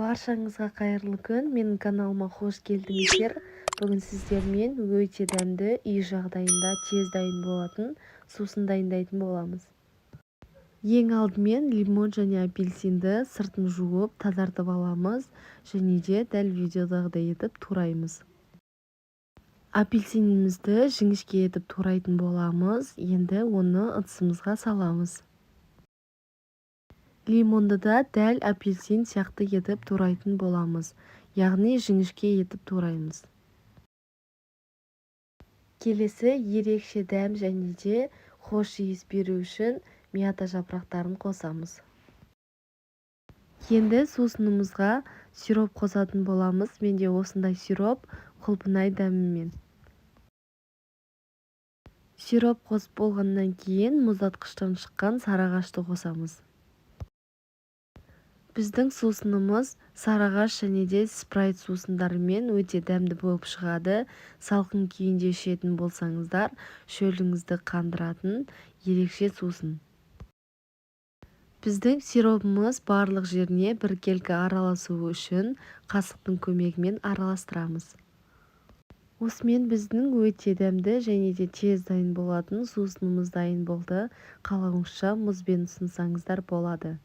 Баршаңызға қайырлы күн. Менің каналыма қош келдіңіздер. Бүгін сіздермен өте дәмді, үй жағдайында тез дайын болатын сусын дайындайтын боламыз. Ең алдымен лимон және апельсинді сыртын жуып, тазартып аламыз және де дәл видеодағыдай етіп тураймыз. Апельсинімізді жіңішке етіп турайтын боламыз. Енді оны ыдысымызға саламыз. Лимонды да дәл апельсин сияқты етіп турайтын боламыз, яғни жіңішке етіп тураймыз. Келесі ерекше дәм және де хош иіс беру үшін мята жапырақтарын қосамыз. Енді сусынымызға сироп қосатын боламыз. Менде осындай сироп құлпынай дәмімен. Сироп қосып болғаннан кейін мұздатқыштан шыққан сарыағашты қосамыз. Біздің сусынымыз сарыағаш және де спрайт сусындарымен өте дәмді болып шығады. Салқын күйінде ішетін болсаңыздар, шөліңізді қандыратын ерекше сусын. Біздің сиропымыз барлық жеріне біркелкі араласуы үшін қасықтың көмегімен араластырамыз. Осымен біздің өте дәмді және де тез дайын болатын сусынымыз дайын болды. Қалауыңызша мұзбен ұсынсаңыздар болады.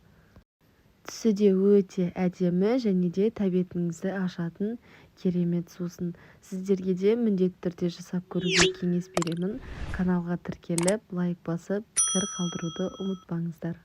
Түсі де өте әдемі және де тәбетіңізді ашатын керемет сусын. Сіздерге де міндетті түрде жасап көруге кеңес беремін. Каналға тіркеліп, лайк басып, пікір қалдыруды ұмытпаңыздар.